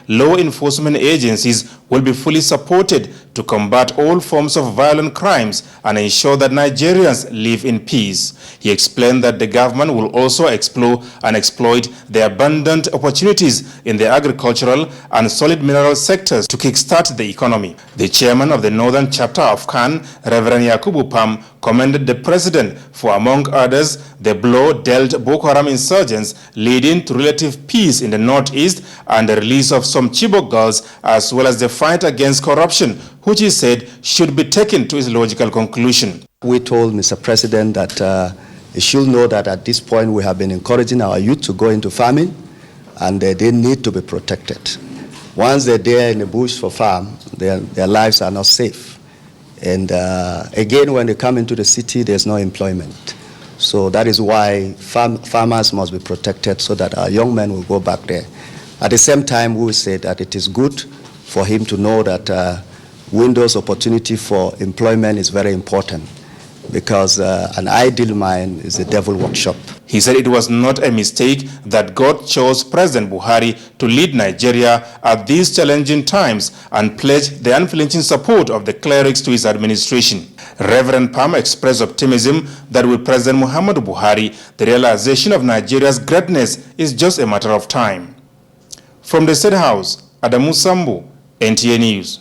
law enforcement agencies will be fully supported to combat all forms of violent crimes and ensure that Nigerians live in peace. He explained that the government will also explore and exploit the abundant opportunities in the agricultural and solid mineral sectors to kickstart the economy. The chairman of the northern chapter of CAN, Reverend Yakubu Pam, commended the president for, among others, the blow dealt Boko Haram insurgents, leading to relative peace in the northeast and the release of some Chibok girls, as well as the fight against corruption, which he said should be taken to its logical conclusion. We told Mr. President that he should know that at this point we have been encouraging our youth to go into farming, and they need to be protected. Once they're there in the bush for farm, their lives are not safe. And again, when they come into the city, there's no employment. So that is why farmers must be protected so that our young men will go back there. At the same time, we will say that it is good for him to know that windows opportunity for employment is very important, because an idle mind is a devil workshop. He said it was not a mistake that God chose President Buhari to lead Nigeria at these challenging times and pledged the unflinching support of the clerics to his administration. Reverend Pam expressed optimism that with President Muhammadu Buhari, the realization of Nigeria's greatness is just a matter of time. From the State House, Adamu Sambu, NTA News.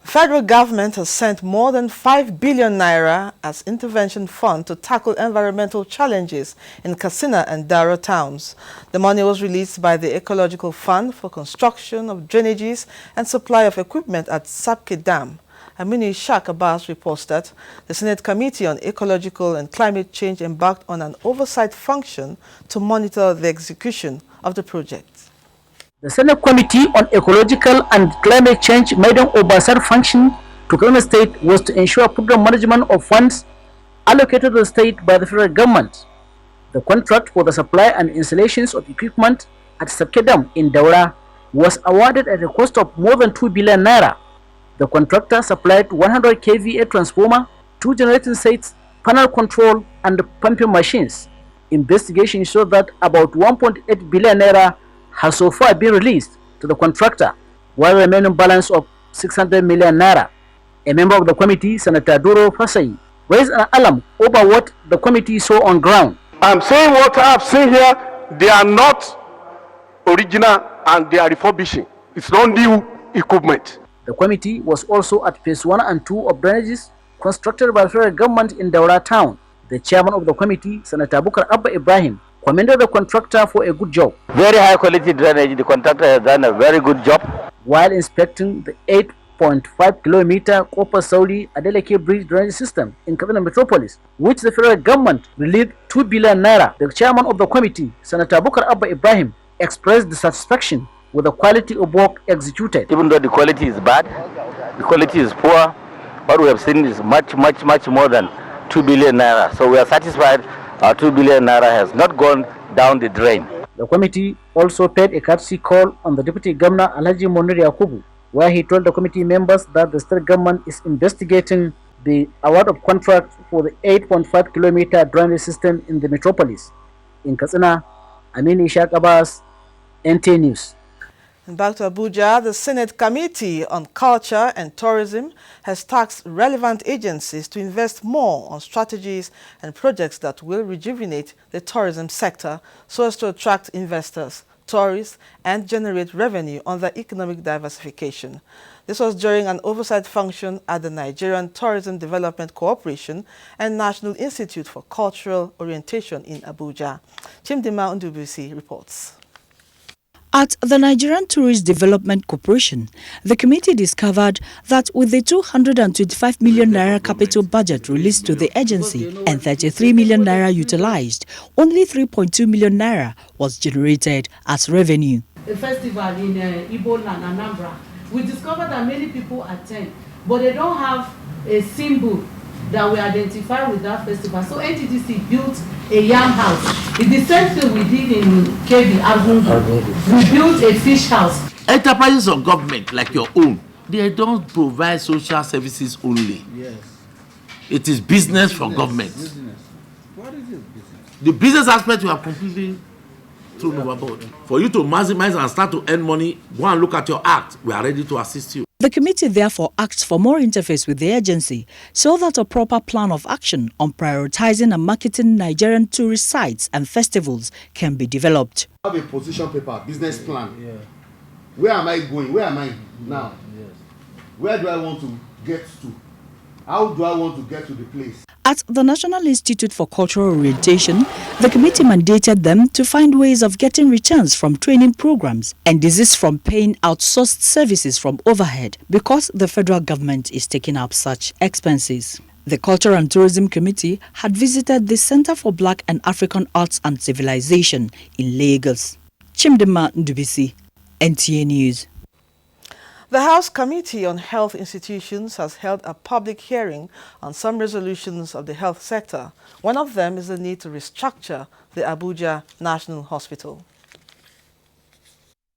Federal government has sent more than 5 billion naira as intervention fund to tackle environmental challenges in Katsina and Dara towns. The money was released by the Ecological Fund for construction of drainages and supply of equipment at Sapke Dam. Aminu Ishaq Abbas reports that the Senate Committee on Ecological and Climate Change embarked on an oversight function to monitor the execution of the project. The Senate Committee on Ecological and Climate Change made an oversight function to Kaduna State was to ensure program management of funds allocated to the state by the federal government. The contract for the supply and installations of equipment at Sapke Dam in Daura was awarded at a cost of more than 2 billion naira. The contractor supplied 100 kVA transformer, 2 generating sets, panel control, and pumping machines. Investigation showed that about 1.8 billion naira has so far been released to the contractor, while the remaining balance of 600 million naira. A member of the committee, Senator Duro Fasai, raised an alarm over what the committee saw on ground. I'm saying what I've seen here, they are not original and they are refurbishing. It's not new equipment. The committee was also at phase 1 and 2 of drainages constructed by the federal government in Daura town. The chairman of the committee, Senator Bukar Abba Ibrahim, commended the contractor for a good job. Very high quality drainage. The contractor has done a very good job. While inspecting the 8.5 kilometer Kopa Saudi Adeleke Bridge drainage system in Kaduna Metropolis, which the federal government released 2 billion naira, the chairman of the committee, Senator Bukar Abba Ibrahim, expressed dissatisfaction with the quality of work executed. Even though the quality is bad, the quality is poor, what we have seen is much more than 2 billion naira. So we are satisfied our 2 billion naira has not gone down the drain. The committee also paid a courtesy call on the Deputy Governor Alhaji Monir Yakubu, where he told the committee members that the state government is investigating the award of contract for the 8.5 kilometer drainage system in the metropolis. In Katsina, Aminu Ishaq Abbas, NTA News. And back to Abuja, the Senate Committee on Culture and Tourism has tasked relevant agencies to invest more on strategies and projects that will rejuvenate the tourism sector so as to attract investors, tourists, and generate revenue under economic diversification. This was during an oversight function at the Nigerian Tourism Development Corporation and National Institute for Cultural Orientation in Abuja. Chimdima Ndubusi reports. At the Nigerian Tourist Development Corporation, the committee discovered that with the 225 million naira capital budget released to the agency and 33 million naira utilized, only 3.2 million naira was generated as revenue. A festival in Igbo land, Anambra, we discovered that many people attend, but they don't have a symbol that we identify with that festival. So NTDC built a yam house. It's the same thing we did in KB Abuja. We built a fish house. Enterprises of government like your own, they don't provide social services only. Yes. It is business for government. Business. What is it, business? The business aspect we have completely thrown overboard. For you to maximize and start to earn money, go and look at your act. We are ready to assist you. The committee therefore asked for more interface with the agency so that a proper plan of action on prioritizing and marketing Nigerian tourist sites and festivals can be developed. I have a position paper, business plan. Yeah. Where am I going? Where am I now? Yes. Where do I want to get to? How do I want to get to the place? At the National Institute for Cultural Orientation, the committee mandated them to find ways of getting returns from training programs and desist from paying outsourced services from overhead because the federal government is taking up such expenses. The Culture and Tourism Committee had visited the Center for Black and African Arts and Civilization in Lagos. Chimdema Ndubisi, NTA News. The House Committee on Health Institutions has held a public hearing on some resolutions of the health sector. One of them is the need to restructure the Abuja National Hospital.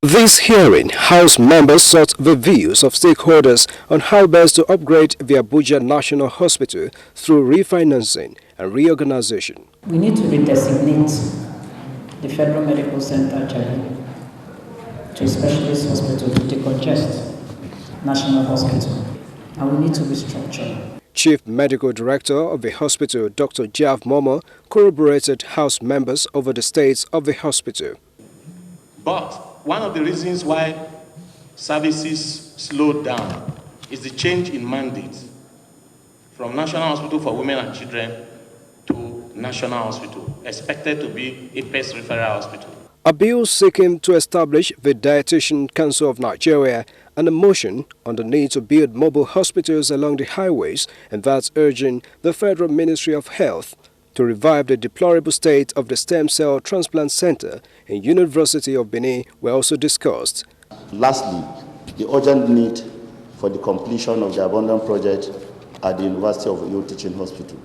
This hearing, House members sought the views of stakeholders on how best to upgrade the Abuja National Hospital through refinancing and reorganization. We need to redesignate the Federal Medical Center to a specialist hospital to decongest National Hospital, and we need to restructure. Chief Medical Director of the hospital, Dr. Jav Momo, corroborated House members over the states of the hospital. But one of the reasons why services slowed down is the change in mandate from National Hospital for Women and Children to National Hospital, expected to be a pest referral hospital. A bill seeking to establish the Dietitian Council of Nigeria and a motion on the need to build mobile hospitals along the highways, and that's urging the Federal Ministry of Health to revive the deplorable state of the Stem Cell Transplant Center in University of Benin were also discussed. Lastly, the urgent need for the completion of the Abundant project at the University of Oyo Teaching Hospital.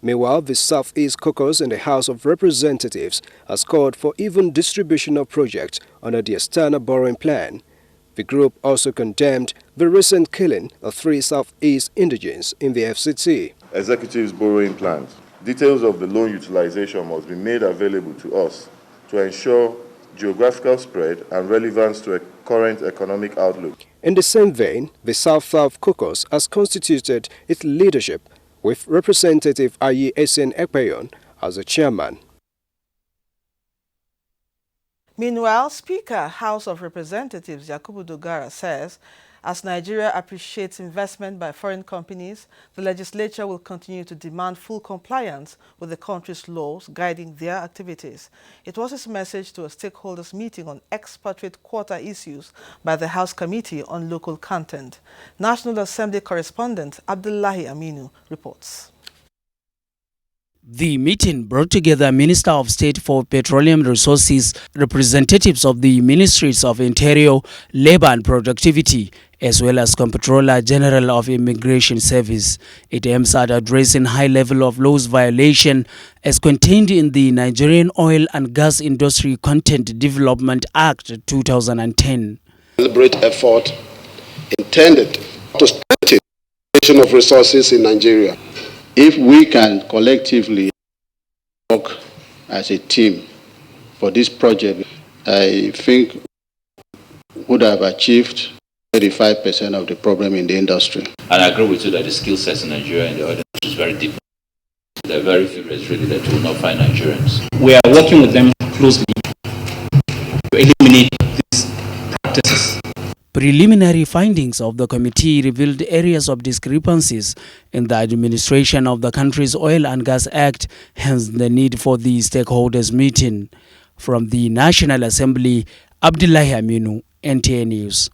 Meanwhile, the Southeast Caucus in the House of Representatives has called for even distribution of projects under the external borrowing plan. The group also condemned the recent killing of 3 Southeast indigents in the FCT. Executives' borrowing plans. Details of the loan utilization must be made available to us to ensure geographical spread and relevance to a current economic outlook. In the same vein, the South-South Caucus has constituted its leadership with Representative Ayi Esen Ekpeyon as the chairman. Meanwhile, Speaker, House of Representatives Yakubu Dogara says, as Nigeria appreciates investment by foreign companies, the legislature will continue to demand full compliance with the country's laws guiding their activities. It was his message to a stakeholders meeting on expatriate quota issues by the House Committee on Local Content. National Assembly correspondent Abdullahi Aminu reports. The meeting brought together Minister of State for Petroleum Resources, representatives of the Ministries of Interior, Labor and Productivity, as well as Comptroller General of Immigration Service. It aims at addressing high level of laws violation as contained in the Nigerian Oil and Gas Industry Content Development Act 2010. Deliberate effort intended to strengthen the creation of resources in Nigeria. If we can collectively work as a team for this project, I think we would have achieved 35% of the problem in the industry. And I agree with you that the skill sets in Nigeria and the oil industry is very deep. There are very few really that will not find Nigerians. We are working with them closely to eliminate these practices. Preliminary findings of the committee revealed areas of discrepancies in the administration of the country's Oil and Gas Act, hence the need for the stakeholders meeting. From the National Assembly, Abdullahi Aminu, NTA News.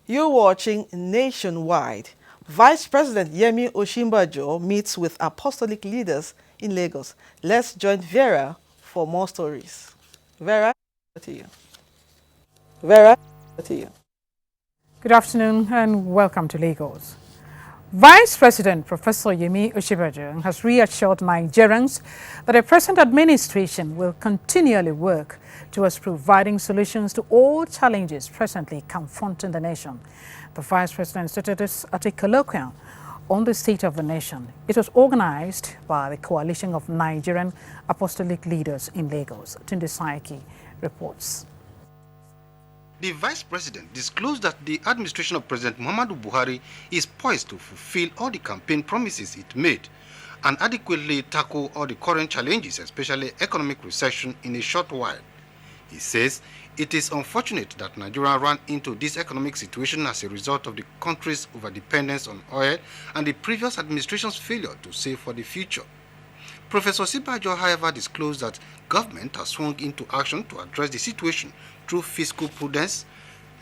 You're watching Nationwide. Vice President Yemi Osinbajo meets with apostolic leaders in Lagos. Let's join Vera for more stories. Vera, to you. Vera, to you. Good afternoon and welcome to Lagos. Vice President Professor Yemi Osinbajo has reassured Nigerians that the present administration will continually work towards providing solutions to all challenges presently confronting the nation. The Vice President stated this at a colloquium on the state of the nation. It was organized by the Coalition of Nigerian Apostolic Leaders in Lagos. Tunde Saiki reports. The Vice President disclosed that the administration of President Muhammadu Buhari is poised to fulfill all the campaign promises it made and adequately tackle all the current challenges, especially economic recession, in a short while. He says it is unfortunate that Nigeria ran into this economic situation as a result of the country's overdependence on oil and the previous administration's failure to save for the future. Professor Sibajo, however, disclosed that government has swung into action to address the situation through fiscal prudence,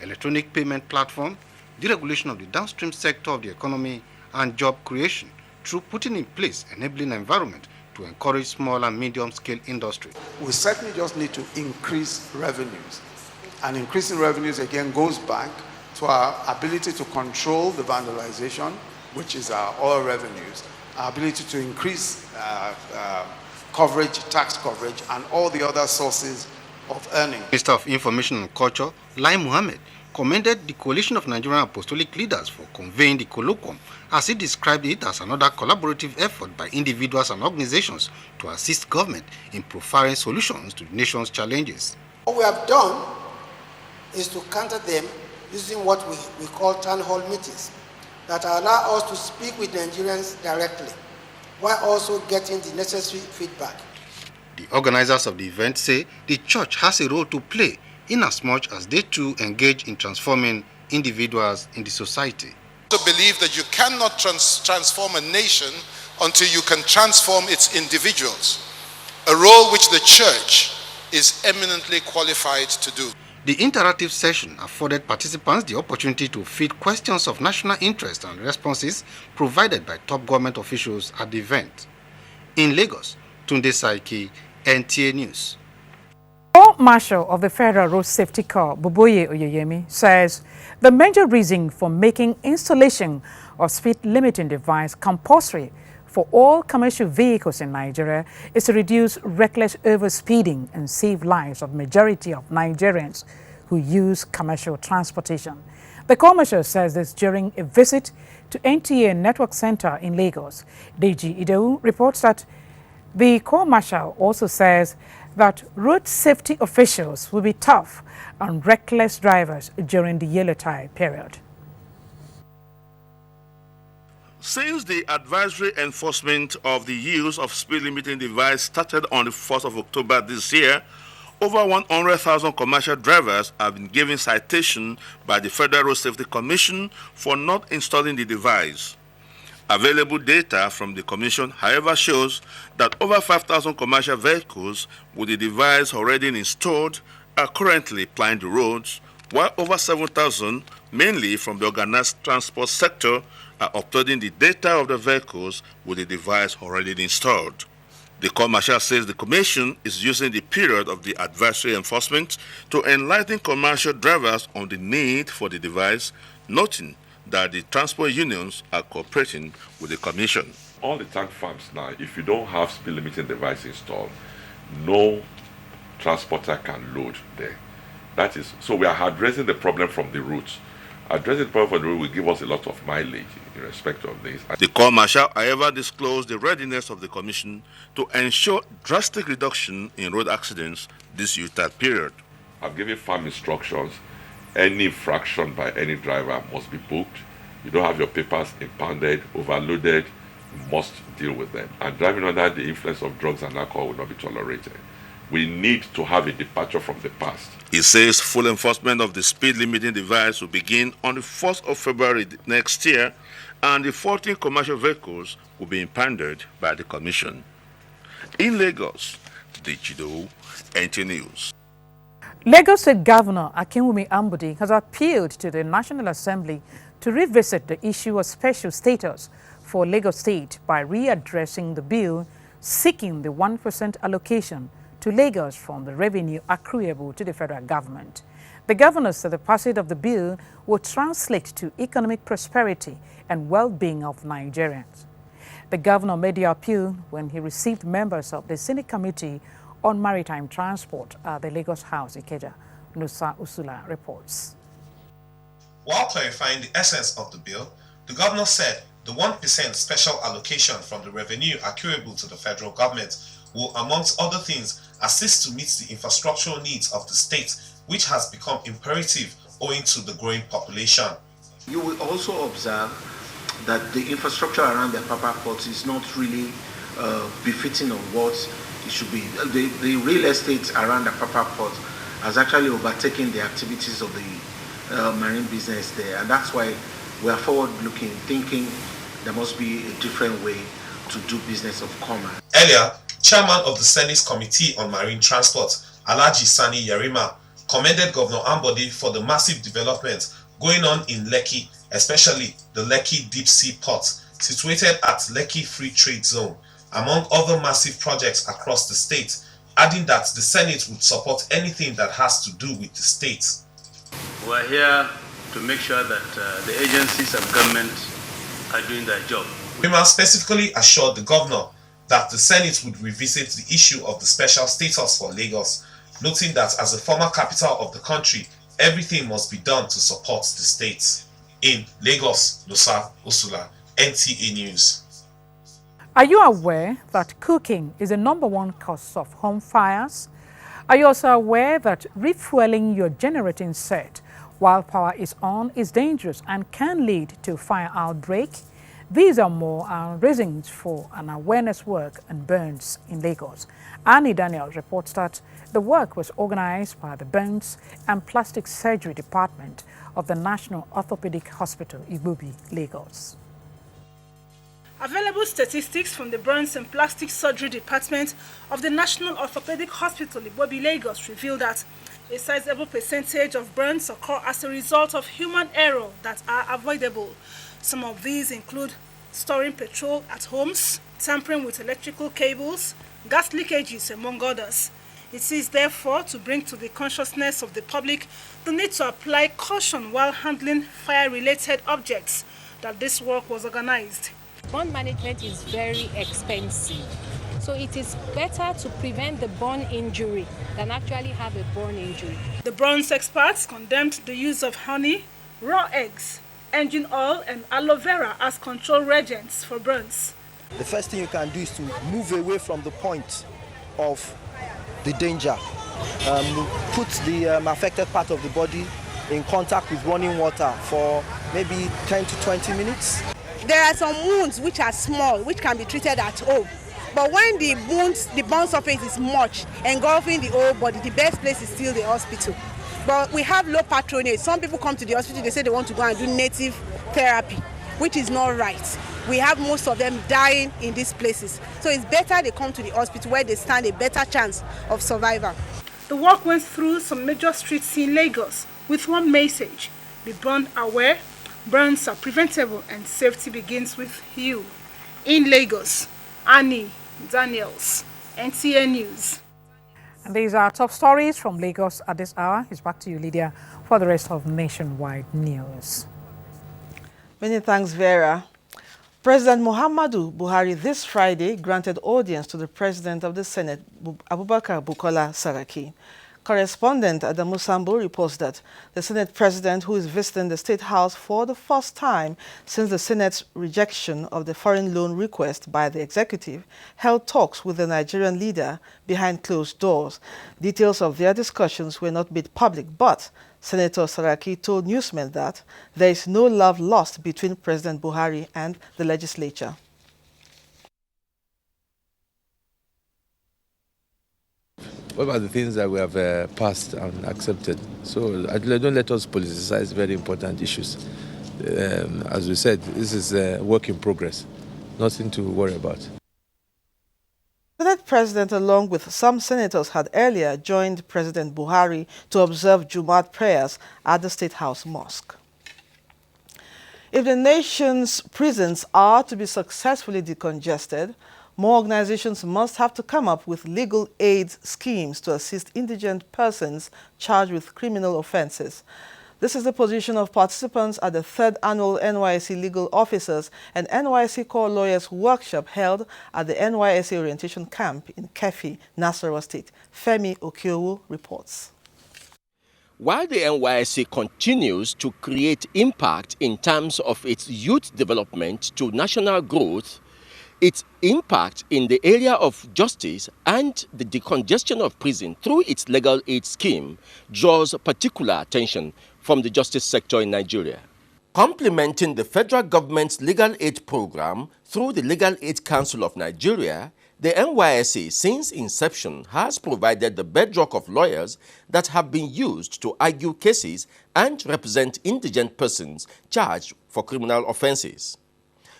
electronic payment platform, deregulation of the downstream sector of the economy, and job creation through putting in place enabling environment to encourage small and medium-scale industry. We certainly just need to increase revenues. And increasing revenues, again, goes back to our ability to control the vandalization, which is our oil revenues, our ability to increase coverage, tax coverage, and all the other sources of earning. Minister of Information and Culture, Lai Mohammed, commended the coalition of Nigerian apostolic leaders for conveying the colloquium, as he described it as another collaborative effort by individuals and organizations to assist government in providing solutions to the nation's challenges. What we have done is to counter them using what we call town hall meetings that allow us to speak with Nigerians directly while also getting the necessary feedback. The organizers of the event say the church has a role to play inasmuch as they too engage in transforming individuals in the society. To believe that you cannot transform a nation until you can transform its individuals, a role which the church is eminently qualified to do. The interactive session afforded participants the opportunity to feed questions of national interest and responses provided by top government officials at the event. In Lagos, Tunde Saiki, NTA News. Corps Marshal of the Federal Road Safety Corps, Boboye Oyeyemi, says the major reason for making installation of speed limiting device compulsory for all commercial vehicles in Nigeria is to reduce reckless overspeeding and save lives of majority of Nigerians who use commercial transportation. The Corps Marshal says this during a visit to NTA Network Center in Lagos. Deji Ideu reports that the Corps Marshal also says that road safety officials will be tough on reckless drivers during the yellow tide period. Since the advisory enforcement of the use of speed limiting device started on the 1st of October this year, over 100,000 commercial drivers have been given citation by the Federal Road Safety Commission for not installing the device. Available data from the Commission, however, shows that over 5,000 commercial vehicles with the device already installed are currently plying the roads, while over 7,000, mainly from the organized transport sector, are uploading the data of the vehicles with the device already installed. The Corps Marshal says the Commission is using the period of the advisory enforcement to enlighten commercial drivers on the need for the device, noting that the transport unions are cooperating with the Commission. All the tank farms now, if you don't have speed limiting device installed, no transporter can load there. That is, so we are addressing the problem from the roots. Addressing the problem from the root will give us a lot of mileage in respect of this. The Corps Marshal, however, disclosed the readiness of the Commission to ensure drastic reduction in road accidents this UTAD period. I've given firm instructions. Any infraction by any driver must be booked. You don't have your papers impounded, overloaded, you must deal with them. And driving under the influence of drugs and alcohol will not be tolerated. We need to have a departure from the past. He says full enforcement of the speed limiting device will begin on the 1st of February next year, and the 14 commercial vehicles will be impounded by the Commission. In Lagos, Digido, NTA News. Lagos State Governor Akinwumi Ambode has appealed to the National Assembly to revisit the issue of special status for Lagos State by readdressing the bill seeking the 1% allocation to Lagos from the revenue accruable to the federal government. The governor said the passage of the bill will translate to economic prosperity and well-being of Nigerians. The governor made the appeal when he received members of the Senate Committee on Maritime Transport at the Lagos House, Ikeja. Nusa Usula reports. While clarifying the essence of the bill, the governor said the 1% special allocation from the revenue accruable to the federal government will, amongst other things, assist to meet the infrastructural needs of the state, which has become imperative owing to the growing population. You will also observe that the infrastructure around the Apapa Port is not really befitting of what it should be. The real estate around the Apapa Port has actually overtaken the activities of the marine business there, and that's why we are forward-looking, thinking there must be a different way to do business of commerce. Earlier, Chairman of the Senate's Committee on Marine Transport, Alhaji Sani Yerima, commended Governor Ambode for the massive development going on in Lekki, especially the Lekki Deep Sea Port, situated at Lekki Free Trade Zone, among other massive projects across the state, adding that the Senate would support anything that has to do with the state. We are here to make sure that the agencies and government are doing their job. Yerima specifically assured the governor that the Senate would revisit the issue of the special status for Lagos, noting that as a former capital of the country, everything must be done to support the state. In Lagos, Nosa Osula, NTA News. Are you aware that cooking is the #1 cause of home fires? Are you also aware that refueling your generating set while power is on is dangerous and can lead to fire outbreak? These are more reasons for an awareness work on burns in Lagos. Annie Daniels reports that the work was organized by the Burns and Plastic Surgery Department of the National Orthopedic Hospital, Ibubi, Lagos. Available statistics from the Burns and Plastic Surgery Department of the National Orthopedic Hospital, Ibubi, Lagos reveal that a sizable percentage of burns occur as a result of human error that are avoidable. Some of these include storing petrol at homes, tampering with electrical cables, gas leakages, among others. It is therefore to bring to the consciousness of the public the need to apply caution while handling fire-related objects that this work was organized. Burn management is very expensive, so it is better to prevent the burn injury than actually have a burn injury. The burns experts condemned the use of honey, raw eggs, engine oil and aloe vera as control reagents for burns. The first thing you can do is to move away from the point of the danger. Put the affected part of the body in contact with running water for maybe 10 to 20 minutes. There are some wounds which are small, which can be treated at home. But when the burn surface is much, engulfing the whole body, the best place is still the hospital. But we have low patronage. Some people come to the hospital, they say they want to go and do native therapy, which is not right. We have most of them dying in these places. So it's better they come to the hospital where they stand a better chance of survival. The work went through some major streets in Lagos with one message: be burn aware, burns are preventable, and safety begins with you. In Lagos, Annie Daniels, NTA News. And these are top stories from Lagos at this hour. It's back to you, Lydia, for the rest of Nationwide News. Many thanks, Vera. President Muhammadu Buhari this Friday granted audience to the President of the Senate, Abubakar Bukola Saraki. Correspondent Adamu Sambo reports that the Senate President, who is visiting the State House for the first time since the Senate's rejection of the foreign loan request by the executive, held talks with the Nigerian leader behind closed doors. Details of their discussions were not made public, but Senator Saraki told newsmen that there is no love lost between President Buhari and the legislature. What about the things that we have passed and accepted? So don't let us politicize very important issues. As we said, this is a work in progress. Nothing to worry about. The Senate President, along with some senators, had earlier joined President Buhari to observe Jumat prayers at the State House Mosque. If the nation's prisons are to be successfully decongested, more organizations must have to come up with legal aid schemes to assist indigent persons charged with criminal offenses. This is the position of participants at the 3rd annual NYSC Legal Officers and NYSC Core Lawyers Workshop held at the NYSC Orientation Camp in Kefi, Nasarawa State. Femi Okiowu reports. While the NYSC continues to create impact in terms of its youth development to national growth, Its impact in the area of justice and the decongestion of prison through its legal aid scheme draws particular attention from the justice sector in Nigeria. Complementing the federal government's legal aid program through the Legal Aid Council of Nigeria, the NYSC since inception has provided the bedrock of lawyers that have been used to argue cases and represent indigent persons charged for criminal offenses.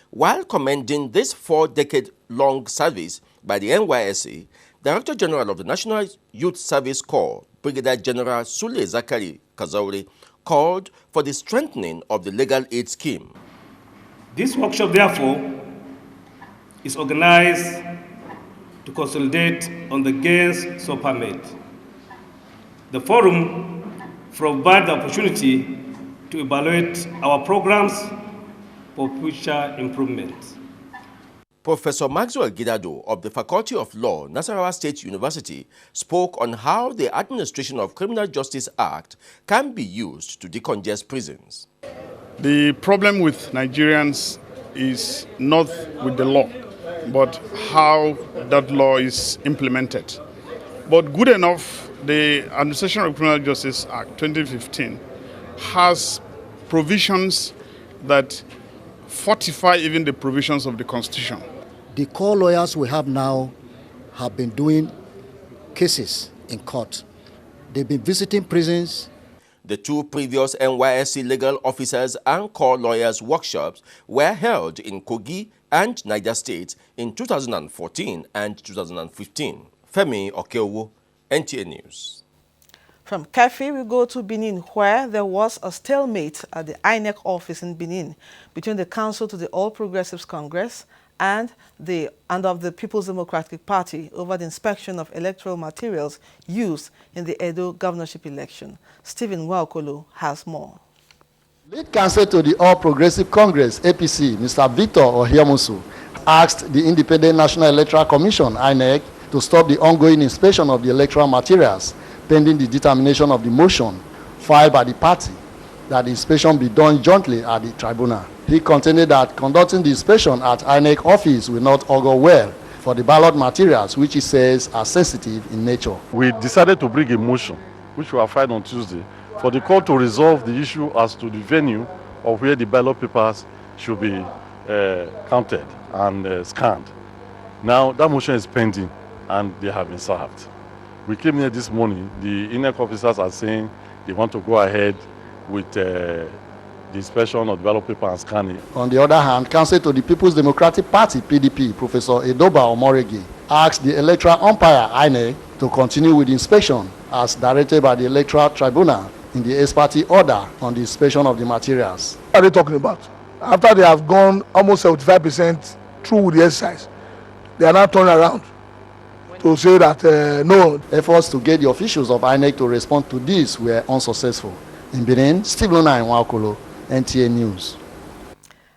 While commending this 4-decade-long service by the NYSC, Director General of the National Youth Service Corps, Brigadier General Sule Zakari Kazauri, called for the strengthening of the legal aid scheme. This workshop, therefore, is organized to consolidate on the gains so far made. The forum provides the opportunity to evaluate our programs for future improvement. Professor Maxwell Gidado of the Faculty of Law, Nasarawa State University, spoke on how the Administration of Criminal Justice Act can be used to decongest prisons. The problem with Nigerians is not with the law, but how that law is implemented. But good enough, the Administration of Criminal Justice Act 2015 has provisions that fortify even the provisions of the Constitution. The core lawyers we have now have been doing cases in court. They've been visiting prisons. The two previous NYSC legal officers and core lawyers workshops were held in Kogi and Niger State in 2014 and 2015. Femi Okeowo, NTA News. From Kefi, we go to Benin, where there was a stalemate at the INEC office in Benin between the Council to the All Progressives Congress and of the People's Democratic Party over the inspection of electoral materials used in the Edo governorship election. Stephen Waokolo has more. Lead counsel to the All Progressive Congress, APC, Mr. Victor Ohiemusu, asked the Independent National Electoral Commission, INEC, to stop the ongoing inspection of the electoral materials pending the determination of the motion filed by the party that the inspection be done jointly at the tribunal. He contended that conducting the inspection at INEC office will not augur well for the ballot materials, which he says are sensitive in nature. We decided to bring a motion, which we have filed on Tuesday, for the court to resolve the issue as to the venue of where the ballot papers should be counted and scanned. Now, that motion is pending and they have been served. We came here this morning, the INEC officers are saying they want to go ahead with the inspection of ballot paper and scanning. On the other hand, counsel to the People's Democratic Party, PDP, Professor Edoba Omorege, asked the electoral umpire, INEC, to continue with the inspection as directed by the Electoral Tribunal in the ex parte order on the inspection of the materials. What are they talking about? After they have gone almost 75% through with the exercise, they are now turning around to say that no. Efforts to get the officials of INEC to respond to this were unsuccessful. In Benin, Steve Luna in Waokolo, NTA News.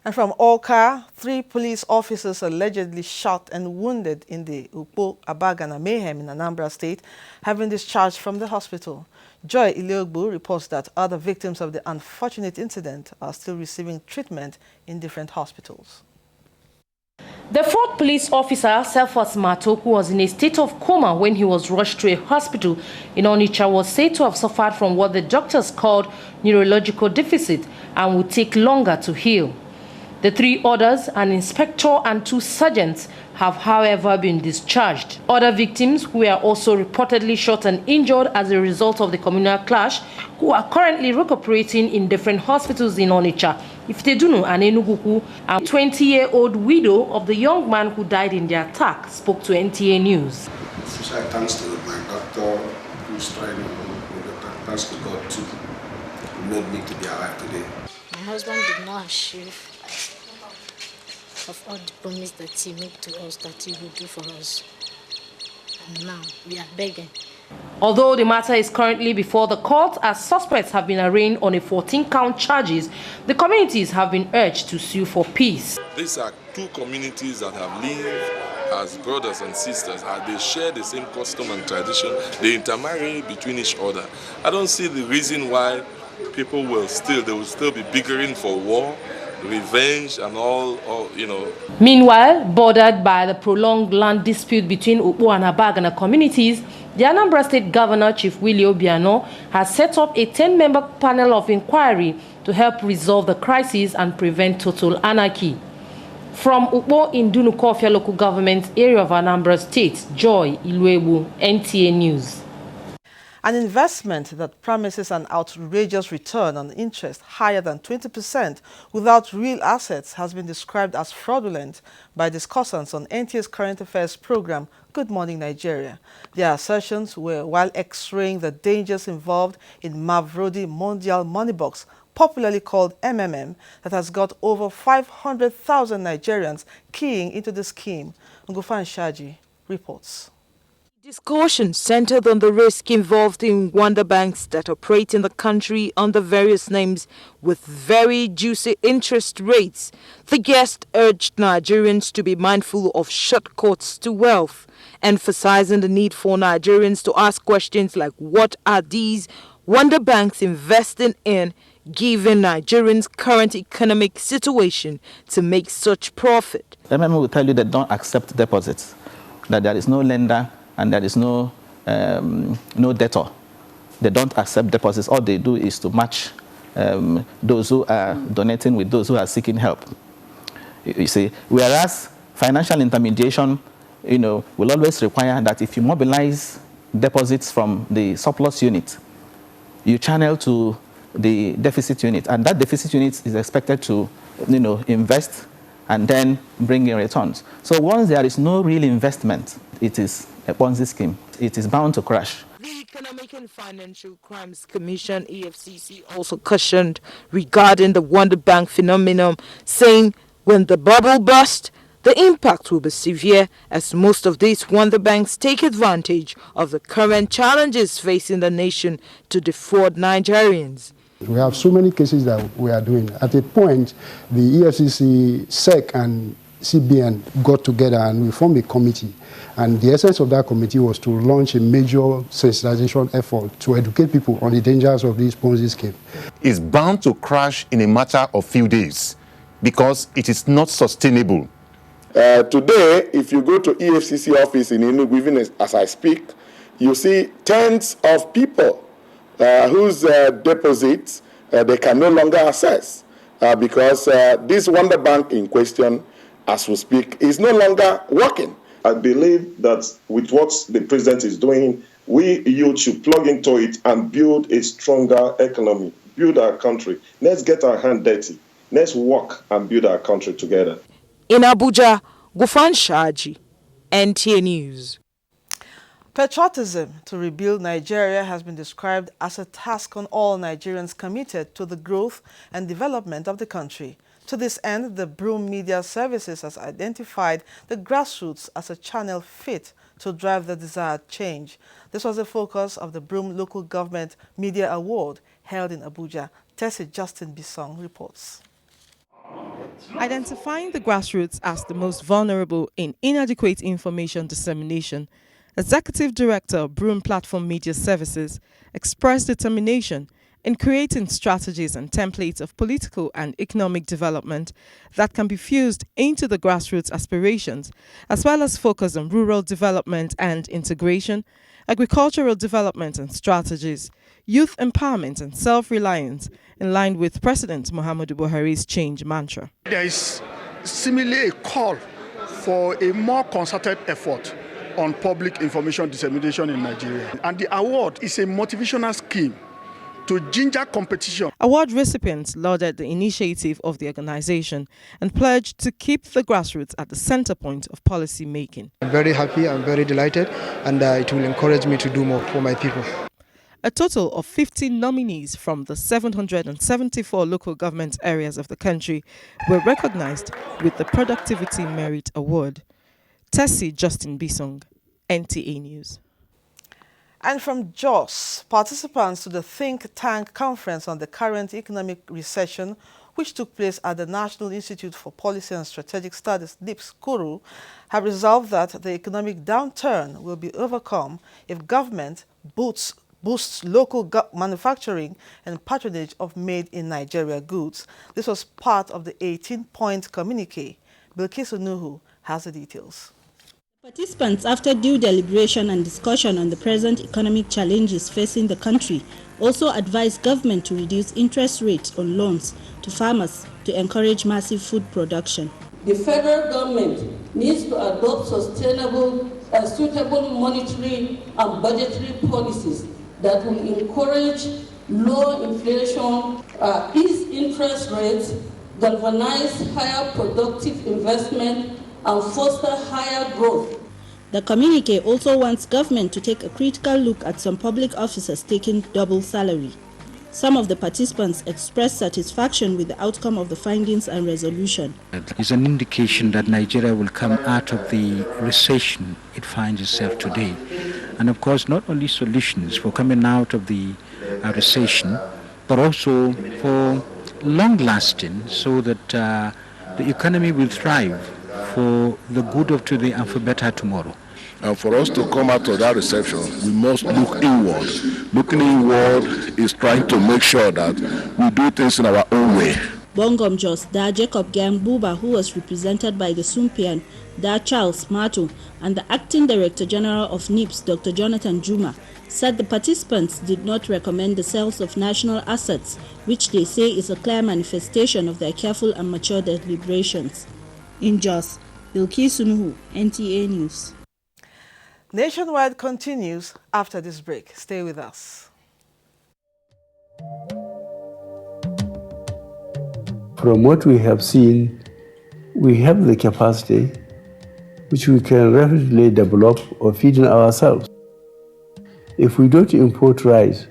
And from Oka, 3 police officers allegedly shot and wounded in the Ukpo Abagana mayhem in Anambra State have been discharged from the hospital. Joy Iliogbu reports that other victims of the unfortunate incident are still receiving treatment in different hospitals. The 4th police officer, Selfos Mato, who was in a state of coma when he was rushed to a hospital in Onitsha, was said to have suffered from what the doctors called neurological deficit and would take longer to heal. The 3 others, an inspector and 2 sergeants, have however been discharged. Other victims who were also reportedly shot and injured as a result of the communal clash, who are currently recuperating in different hospitals in Onitsha, Ifitedunu and Enugu, a 20-year-old widow of the young man who died in the attack, spoke to NTA News. Especially thanks to my doctor who's trying to thanks to God too, who made me to be alive today. My husband did not achieve of all the promise that he made to us that he would do for us. And now we are begging. Although the matter is currently before the court as suspects have been arraigned on a 14-count charges, the communities have been urged to sue for peace. These are 2 communities that have lived as brothers and sisters, and they share the same custom and tradition. They intermarry between each other. I don't see the reason why people will still be bickering for war. revenge and all, you know. Meanwhile, bordered by the prolonged land dispute between Ukpo and Abagana communities, the Anambra State Governor, Chief Willie Obiano, has set up a 10-member panel of inquiry to help resolve the crisis and prevent total anarchy. From Ukpo in Dunukofia local government area of Anambra State, Joy Iluebu, NTA News. An investment that promises an outrageous return on interest higher than 20% without real assets has been described as fraudulent by discussants on NTA's current affairs program, Good Morning Nigeria. Their assertions were while x-raying the dangers involved in Mavrodi Mondial Money Box, popularly called MMM, that has got over 500,000 Nigerians keying into the scheme. Ngufan Shaji reports. Discussion centered on the risk involved in wonder banks that operate in the country under various names with very juicy interest rates. The guest urged Nigerians to be mindful of shortcuts to wealth, emphasizing the need for Nigerians to ask questions like, what are these wonder banks investing in, given Nigerians' current economic situation, to make such profit? MMM will tell you they don't accept deposits, that there is no lender and there is no debtor. They don't accept deposits. All they do is to match those who are donating with those who are seeking help. You see, whereas financial intermediation, will always require that if you mobilize deposits from the surplus unit, you channel to the deficit unit, and that deficit unit is expected to, invest and then bring in returns. So once there is no real investment, it is a Ponzi scheme. It is bound to crash. The Economic and Financial Crimes Commission, EFCC, also cautioned regarding the Wonder Bank phenomenon, saying when the bubble bursts, the impact will be severe, as most of these wonder banks take advantage of the current challenges facing the nation to defraud Nigerians. We have so many cases that we are doing. At a point, the EFCC, SEC, and CBN got together and we formed a committee. And the essence of that committee was to launch a major sensitization effort to educate people on the dangers of this Ponzi scheme. It's bound to crash in a matter of few days because it is not sustainable. Today, if you go to EFCC office in Enugu, even as I speak, you see tens of people whose deposits they can no longer access because this Wonder Bank in question, as we speak, is no longer working. I believe that with what the president is doing, we youth should plug into it and build a stronger economy, build our country. Let's get our hand dirty. Let's work and build our country together. In Abuja, Gufan Shaji, NTA News. Patriotism to rebuild Nigeria has been described as a task on all Nigerians committed to the growth and development of the country. To this end, the Broom Media Services has identified the grassroots as a channel fit to drive the desired change. This was the focus of the Broom Local Government Media Award held in Abuja. Tessie Justin Bisong reports. Identifying the grassroots as the most vulnerable in inadequate information dissemination, Executive Director of Broom Platform Media Services expressed determination in creating strategies and templates of political and economic development that can be fused into the grassroots aspirations, as well as focus on rural development and integration, agricultural development and strategies, youth empowerment and self-reliance, in line with President Muhammadu Buhari's change mantra. There is similarly a call for a more concerted effort on public information dissemination in Nigeria. And the award is a motivational scheme to ginger competition. Award recipients lauded the initiative of the organization and pledged to keep the grassroots at the center point of policy making. I'm very happy, I'm very delighted, and it will encourage me to do more for my people. A total of 15 nominees from the 774 local government areas of the country were recognized with the Productivity Merit Award. Tessie Justin Bisong, NTA News. And from Jos, participants to the think tank conference on the current economic recession, which took place at the National Institute for Policy and Strategic Studies, NIPS Kuru, have resolved that the economic downturn will be overcome if government boosts boosts local manufacturing and patronage of made-in-Nigeria goods. This was part of the 18-point communique. Bilkisu Nuhu has the details. Participants, after due deliberation and discussion on the present economic challenges facing the country, also advised government to reduce interest rates on loans to farmers to encourage massive food production. The federal government needs to adopt sustainable and suitable monetary and budgetary policies that will encourage low inflation, ease interest rates, galvanize higher productive investment, and foster higher growth. The communique also wants government to take a critical look at some public officers taking double salary. Some of the participants expressed satisfaction with the outcome of the findings and resolution. It's an indication that Nigeria will come out of the recession it finds itself today. And of course, not only solutions for coming out of the recession, but also for long-lasting, so that the economy will thrive for the good of today and for better tomorrow. And for us to come out of that recession, we must look inward. Looking inward is trying to make sure that we do things in our own way. Bongom Jos Da Jacob Gang Buba, who was represented by the Sumpian Da Charles Mato and the Acting Director General of NIPS, Dr. Jonathan Juma, said the participants did not recommend the sales of national assets, which they say is a clear manifestation of their careful and mature deliberations. In Jos, Bilkisu Nuhu, NTA News. Nationwide continues after this break. Stay with us. From what we have seen, we have the capacity which we can rapidly develop or feed in ourselves. If we don't import rice,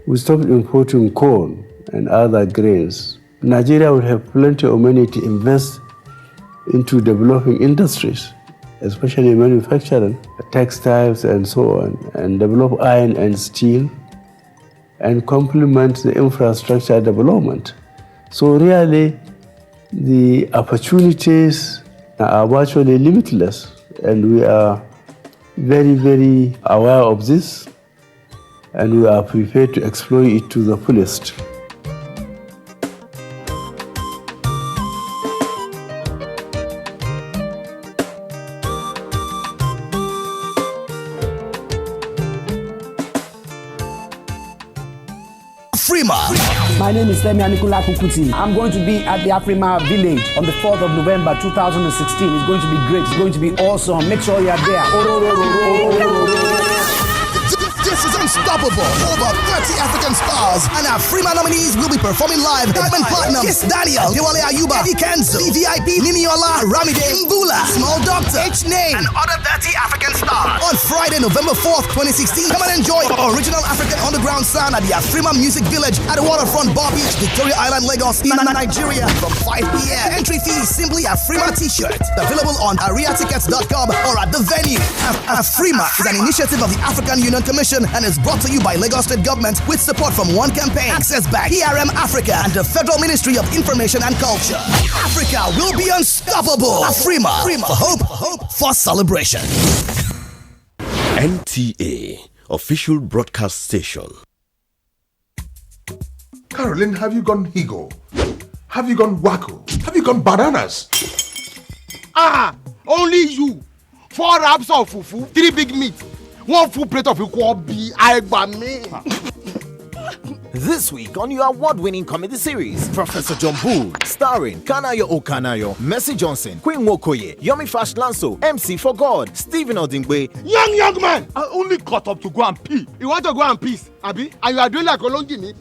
we stop importing corn and other grains, Nigeria will have plenty of money to invest into developing industries, especially manufacturing, textiles and so on, and develop iron and steel, and complement the infrastructure development. So really, the opportunities are virtually limitless, and we are very, very aware of this, and we are prepared to exploit it to the fullest. My name is Femi Anikula Kukuti. I'm going to be at the Afrima Village on the 4th of November 2016. It's going to be great. It's going to be awesome. Make sure you are there. This is unstoppable. Over 30 African stars and our Afrima nominees will be performing live. Edmund Platinum, Kiss Daniel, Dewale Ayuba, Eddie Kenzo, VVIP, Niniola, Ramide, Ngula, Small Doctor, H-Name, and other 30 African stars. On Friday, November 4th, 2016, come and enjoy original African underground sound at the Afrima Music Village at the Waterfront Bar Beach, Victoria Island, Lagos, Nigeria. From 5 p.m. Entry fee is simply Afrima t-shirt. Available on ariatickets.com or at the venue. Afrima is an initiative of the African Union Commission and is brought to you by Lagos State Government with support from One Campaign, Access Bank, PRM Africa, and the Federal Ministry of Information and Culture. Africa will be unstoppable. Afrima, for hope, for celebration. NTA, official broadcast station. Caroline, have you gone Higo? Have you gone Wacko? Have you gone bananas? Only you. 4 wraps of fufu, 3 big meat. 1 full plate of ikwobi, This week on your award-winning comedy series, Professor John Bull, starring Kanayo Okanayo, Mercy Johnson, Queen Wokoye, Yomi Fash Lanso, MC for God, Stephen Odingwe. Young man, I only got up to go and pee. You want to go and pee, Abi? And you are doing like Olongini,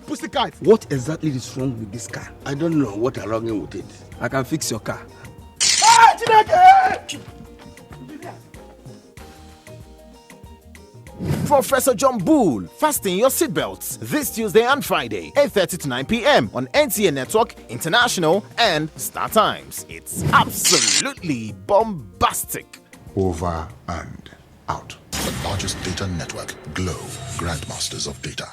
pussycat. What exactly is wrong with this car? I don't know what is wrong with it. I can fix your car. Professor John Bull, fasten your seatbelts this Tuesday and Friday, 8:30 to 9 p.m. on NTA Network, International, and Star Times. It's absolutely bombastic. Over and out. The largest data network, Glow, grandmasters of data.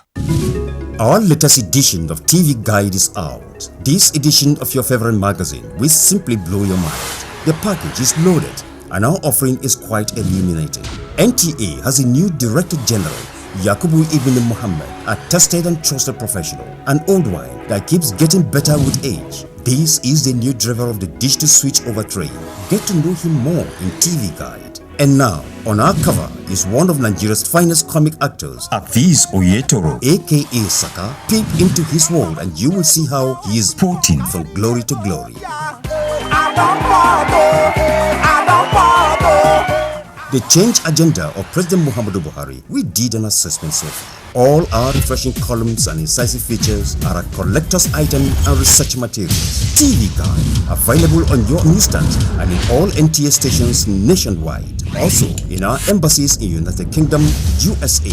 Our latest edition of TV Guide is out. This edition of your favorite magazine will simply blow your mind. The package is loaded, and our offering is quite illuminating. NTA has a new Director General, Yakubu Ibn Muhammad, a tested and trusted professional, an old wine that keeps getting better with age. This is the new driver of the digital switch over train. Get to know him more in TV Guide. And now, on our cover is one of Nigeria's finest comic actors, Afiz Oyetoro, aka Saka. Peep into his world and you will see how he is putting from glory to glory. The change agenda of President Muhammadu Buhari, we did an assessment so far. All our refreshing columns and incisive features are a collector's item and research materials. TV Guide, available on your newsstands and in all NTA stations nationwide. Also in our embassies in United Kingdom, USA,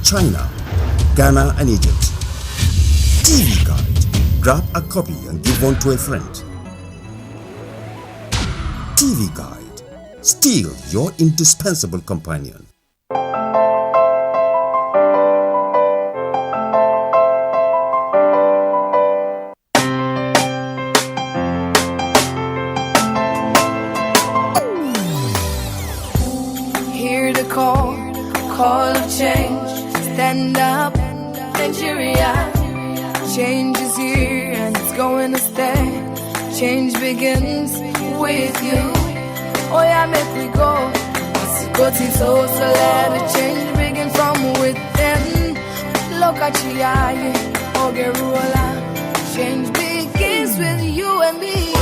China, Ghana and Egypt. TV Guide, grab a copy and give one to a friend. TV Guide, still your indispensable companion. Hear the call of change. Stand up, Nigeria. Change is here and it's going to stay. Change begins with you. Oh yeah, make we go. Go to so let the change begin from within. Look at you, Ogerula. Change begins with you and me.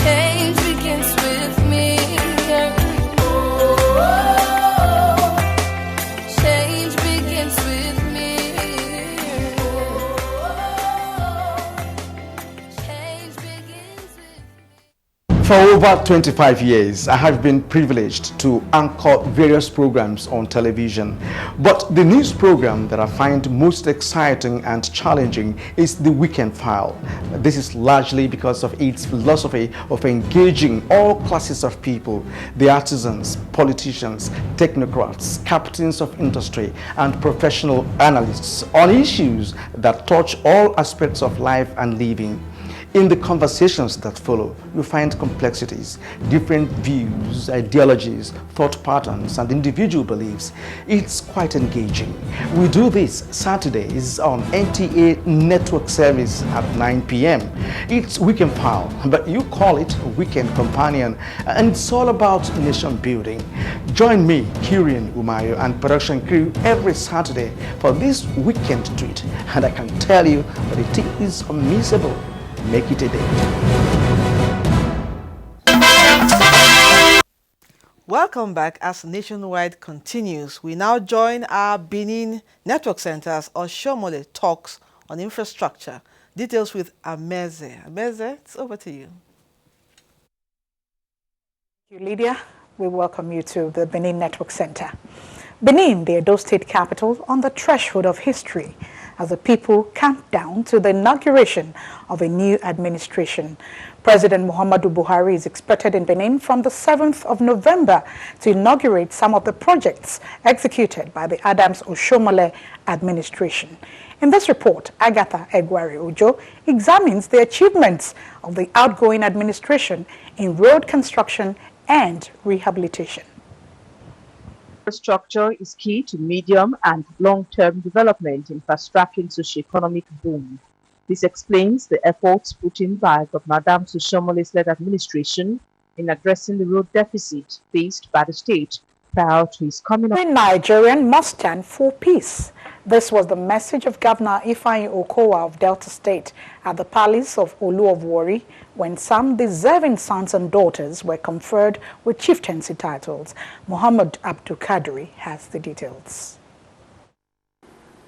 Change begins with me. Change begins with me. For over 25 years, I have been privileged to anchor various programs on television. But the news program that I find most exciting and challenging is The Weekend File. This is largely because of its philosophy of engaging all classes of people, the artisans, politicians, technocrats, captains of industry, and professional analysts on issues that touch all aspects of life and living. In the conversations that follow, you find complexities, different views, ideologies, thought patterns, and individual beliefs. It's quite engaging. We do this Saturdays on NTA Network Service at 9 p.m. It's Weekend File, but you call it Weekend Companion, and it's all about nation building. Join me, Kirian Umayo, and production crew every Saturday for this weekend treat, and I can tell you that it is unmissable. Make it a day. Welcome back as Nationwide continues. We now join our Benin Network Centers or Shomole Talks on Infrastructure. Details with Ameze. Ameze, it's over to you. Thank you, Lydia. We welcome you to the Benin Network Center. Benin, the Edo State capital, on the threshold of history as the people count down to the inauguration of a new administration. President Muhammadu Buhari is expected in Benin from the 7th of November to inaugurate some of the projects executed by the Adams Oshomole administration. In this report, Agatha Egwari Ojo examines the achievements of the outgoing administration in road construction and rehabilitation. Infrastructure is key to medium and long-term development in fast-tracking socio-economic boom. This explains the efforts put in by Governor Adams Oshomole's-led administration in addressing the road deficit faced by the state prior to his coming on. Nigerian must stand for peace. This was the message of Governor Ifeanyi Okowa of Delta State at the palace of Olu of Warri when some deserving sons and daughters were conferred with chieftaincy titles. Muhammad Abdul Kadri has the details.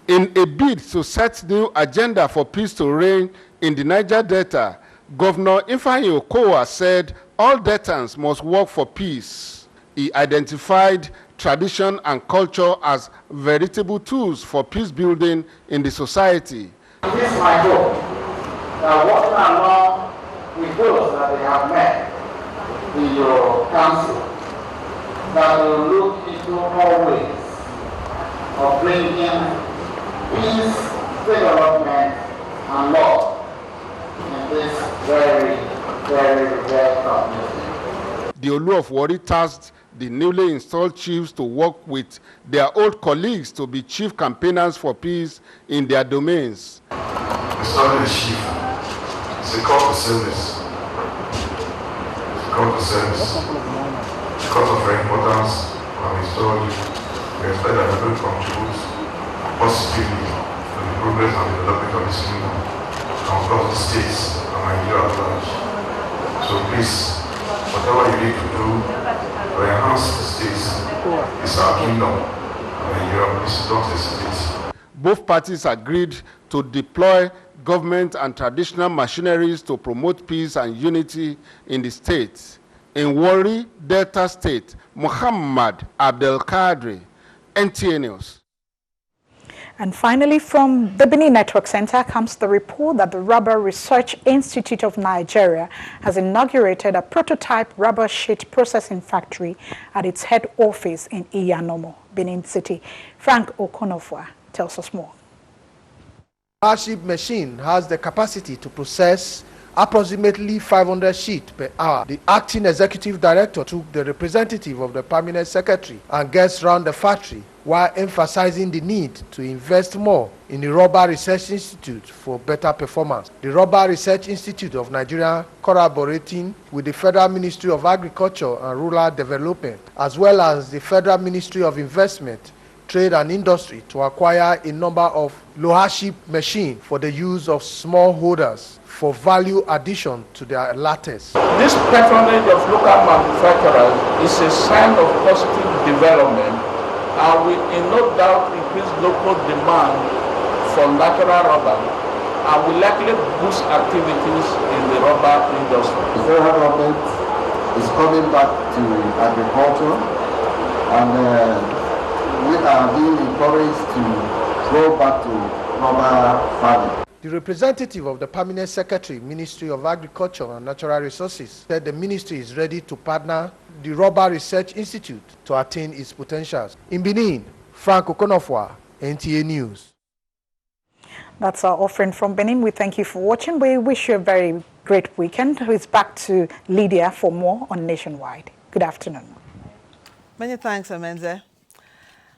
In a bid to set new agenda for peace to reign in the Niger Delta, Governor Ifeanyi Okowa said all Deltans must work for peace. He identified tradition and culture as veritable tools for peace building in the society. It is my hope that working along with those that they have met in your council, that will look into all ways of bringing peace, development, and love in this very, very, very community. The Olu of Warri tasked the newly installed chiefs to work with their old colleagues to be chief campaigners for peace in their domains. Installing a chief is a call to service. It's a call to service. Because of their importance, we installed you. We expect that we will contribute positively to the progress and development of this kingdom and of course the states and Nigeria at large. So please, whatever you need to do to enhance the states, it's our kingdom. Nigeria, please don't hesitate. Both parties agreed to deploy government and traditional machineries to promote peace and unity in the state. In Warri, Delta State, Muhammad Abdel Kadri, NTA News. And finally, from the Benin Network Center comes the report that the Rubber Research Institute of Nigeria has inaugurated a prototype rubber sheet processing factory at its head office in Iyanomo, Benin City. Frank Okonofwa tells us more. Our sheet machine has the capacity to process approximately 500 sheets per hour. The acting executive director took the representative of the permanent secretary and guests around the factory while emphasizing the need to invest more in the Rubber Research Institute for better performance. The Rubber Research Institute of Nigeria, collaborating with the Federal Ministry of Agriculture and Rural Development, as well as the Federal Ministry of Investment, Trade and Industry, to acquire a number of lower sheet machines for the use of smallholders for value addition to their lattice. This patronage of local manufacturers is a sign of positive development and will in no doubt increase local demand for natural rubber and will likely boost activities in the rubber industry. The federal government is coming back to agriculture and we are being encouraged to go back to rubber farming. The representative of the Permanent Secretary, Ministry of Agriculture and Natural Resources, said the ministry is ready to partner the Rubber Research Institute to attain its potentials. In Benin, Frank Okonofwa, NTA News. That's our offering from Benin. We thank you for watching. We wish you a very great weekend. It's back to Lydia for more on Nationwide. Good afternoon. Many thanks, Amenze.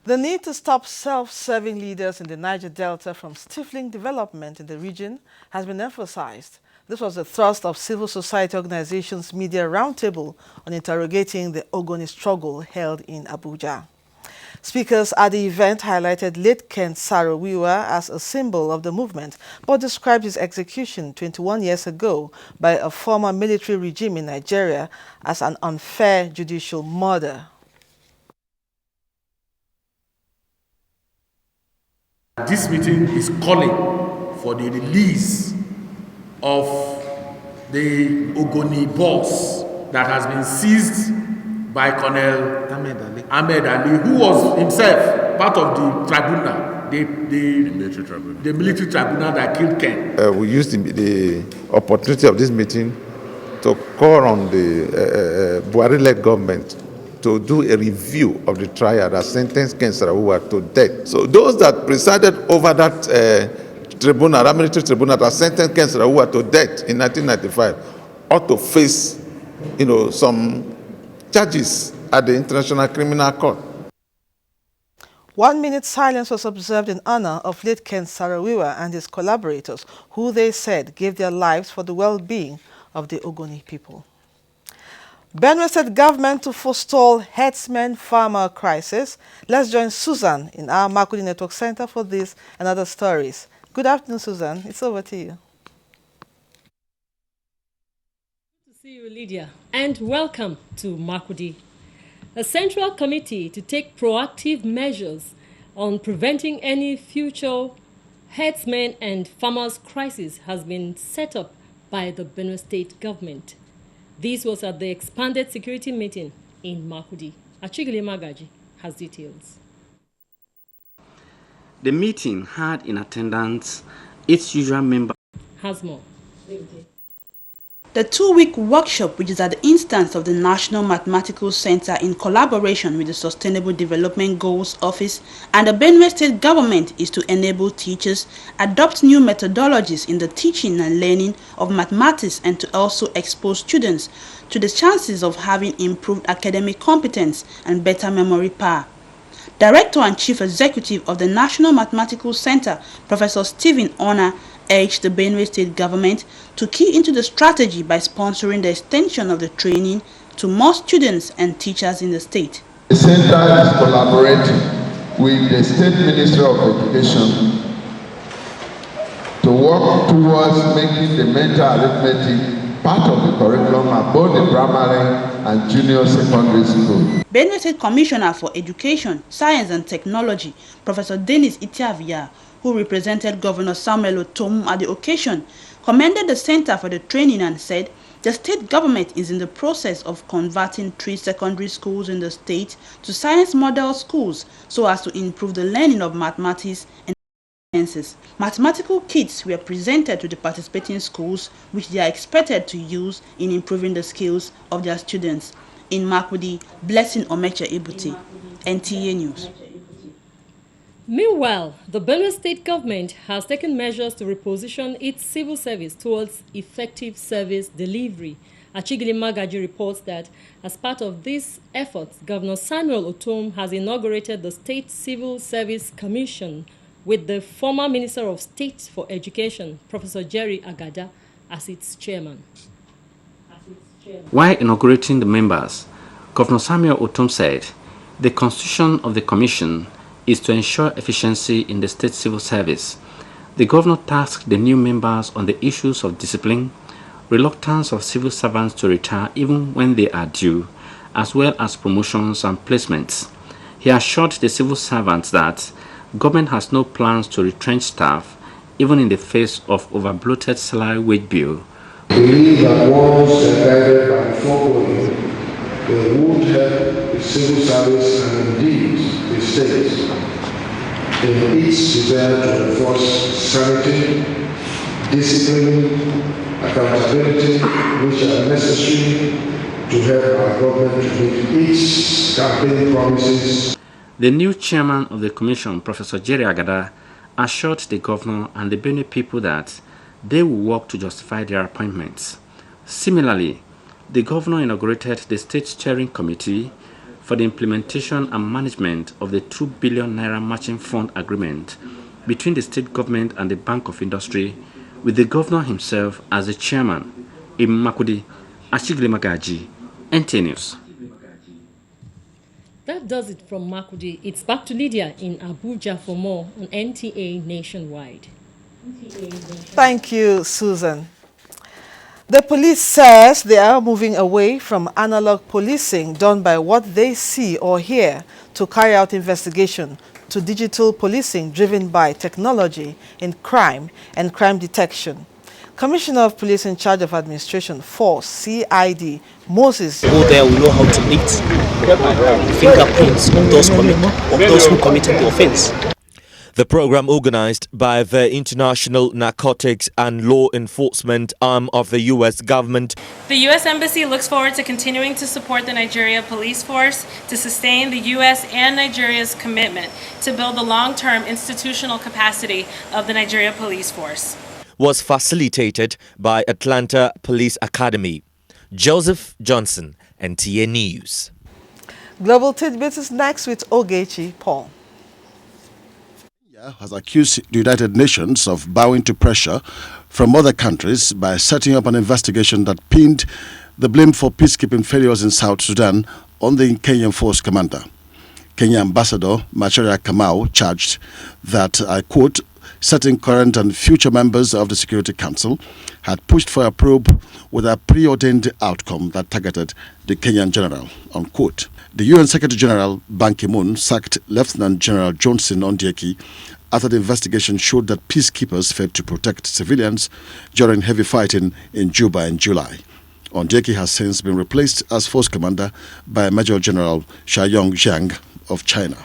The need to stop self-serving leaders in the Niger Delta from stifling development in the region has been emphasized. This was the thrust of civil society organizations' media roundtable on interrogating the Ogoni struggle held in Abuja. Speakers at the event highlighted late Ken Saro-Wiwa as a symbol of the movement, but described his execution 21 years ago by a former military regime in Nigeria as an unfair judicial murder. This meeting is calling for the release of the Ogoni boss that has been seized by Colonel Ahmed Ali, who was himself part of the tribunal, the military tribunal that killed Ken. We used the opportunity of this meeting to call on the Buhari-led government to do a review of the trial that sentenced Ken Saro-Wiwa to death. So those that presided over that tribunal, that military tribunal that sentenced Ken Saro-Wiwa to death in 1995, ought to face, some charges at the International Criminal Court. 1 minute silence was observed in honor of late Ken Saro-Wiwa and his collaborators, who they said gave their lives for the well-being of the Ogoni people. Benue State government to forestall herdsmen-farmer crisis. Let's join Susan in our Makurdi Network Center for this and other stories. Good afternoon, Susan. It's over to you. Good to see you, Lydia, and welcome to Makurdi. A central committee to take proactive measures on preventing any future herdsmen and farmers crisis has been set up by the Benue State government. This was at the expanded security meeting in Makurdi. Achigile Magaji has details. The meeting had in attendance its usual member. Has more. The 2-week workshop, which is at the instance of the National Mathematical Center in collaboration with the Sustainable Development Goals Office and the Benue State government, is to enable teachers adopt new methodologies in the teaching and learning of mathematics and to also expose students to the chances of having improved academic competence and better memory power. Director and Chief Executive of the National Mathematical Center, Professor Stephen Ona, urged the Benue State government to key into the strategy by sponsoring the extension of the training to more students and teachers in the state. The center is collaborating with the State Ministry of Education to work towards making the mental arithmetic part of the curriculum at both the primary and junior secondary school. Benue State Commissioner for Education, Science and Technology, Professor Dennis Itiavia, who represented Governor Samuel Otom at the occasion, commended the center for the training and said the state government is in the process of converting 3 secondary schools in the state to science model schools so as to improve the learning of mathematics and sciences. Mathematical kits were presented to the participating schools, which they are expected to use in improving the skills of their students. In Makurdi, Blessing Omeche Ibuti, NTA News. Meanwhile, the Benue State government has taken measures to reposition its civil service towards effective service delivery. Achigili Magaji reports that as part of these efforts, Governor Samuel Otom has inaugurated the State Civil Service Commission with the former Minister of State for Education, Professor Jerry Agada, as its chairman. While inaugurating the members, Governor Samuel Otom said the constitution of the commission is to ensure efficiency in the state civil service. The governor tasked the new members on the issues of discipline, reluctance of civil servants to retire even when they are due, as well as promotions and placements. He assured the civil servants that government has no plans to retrench staff, even in the face of over-bloated salary wage bill. We believe that once guided by the foregoing, they would help the civil service and indeed the state in its desire to enforce sanity, discipline, accountability, which are necessary to help our government to meet its campaign promises. The new chairman of the commission, Professor Jerry Agada, assured the governor and the Benue people that they will work to justify their appointments. Similarly, the governor inaugurated the State Steering Committee for the implementation and management of the 2 billion naira matching fund agreement between the state government and the Bank of Industry, with the governor himself as the chairman. In Makurdi, Achigili Magaji, NTA News. That does it from Makurdi. It's back to Lydia in Abuja for more on NTA Nationwide. Thank you, Susan. The police says they are moving away from analog policing done by what they see or hear to carry out investigation to digital policing driven by technology in crime and crime detection. Commissioner of Police in charge of Administration Force, CID, Moses. Go there, we know how to meet fingerprints of those who committed the offense. The program, organized by the International Narcotics and Law Enforcement arm of the U.S. government. The U.S. Embassy looks forward to continuing to support the Nigeria Police Force to sustain the U.S. and Nigeria's commitment to build the long-term institutional capacity of the Nigeria Police Force. Was facilitated by Atlanta Police Academy. Joseph Johnson, NTA News. Global Tidbits is next with Ogechi Paul. Has accused the United Nations of bowing to pressure from other countries by setting up an investigation that pinned the blame for peacekeeping failures in South Sudan on the Kenyan force commander. Kenya Ambassador Macharia Kamau charged that, I quote, certain current and future members of the Security Council had pushed for a probe with a preordained outcome that targeted the Kenyan general, unquote. The UN Secretary General Ban Ki-moon sacked Lieutenant General Johnson Ondieki after the investigation showed that peacekeepers failed to protect civilians during heavy fighting in Juba in July. Ondieki has since been replaced as force commander by Major General Xiaoyong Zhang of China.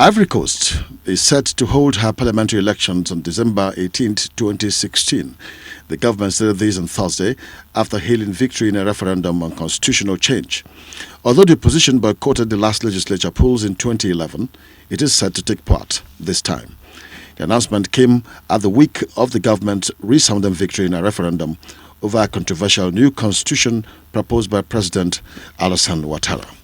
Ivory Coast is set to hold her parliamentary elections on December 18, 2016. The government stated this on Thursday after hailing victory in a referendum on constitutional change. Although the opposition boycotted the last legislature polls in 2011, it is set to take part this time. The announcement came at the week of the government's resounding victory in a referendum over a controversial new constitution proposed by President Alassane Ouattara.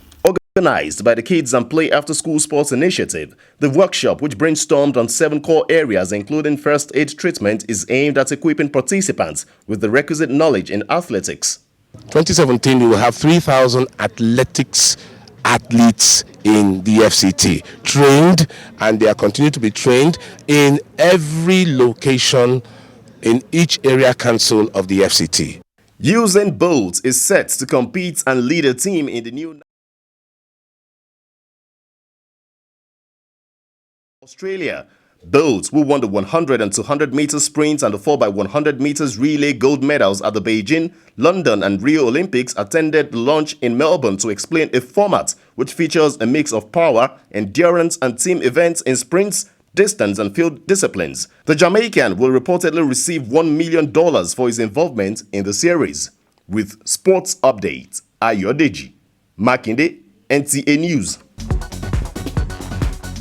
Organized by the Kids and Play After School Sports Initiative, the workshop, which brainstormed on 7 core areas including first aid treatment, is aimed at equipping participants with the requisite knowledge in athletics. 2017, we will have 3,000 athletes in the FCT, trained, and they are continuing to be trained in every location in each area council of the FCT. Usain Bolt is set to compete and lead a team in the new Australia. Bolt, who won the 100 and 200 meter sprints and the 4x100 meters relay gold medals at the Beijing, London and Rio Olympics, attended the launch in Melbourne to explain a format which features a mix of power, endurance and team events in sprints, distance and field disciplines. The Jamaican will reportedly receive $1 million for his involvement in the series. With sports updates, Ayodeji Makinde, NTA News.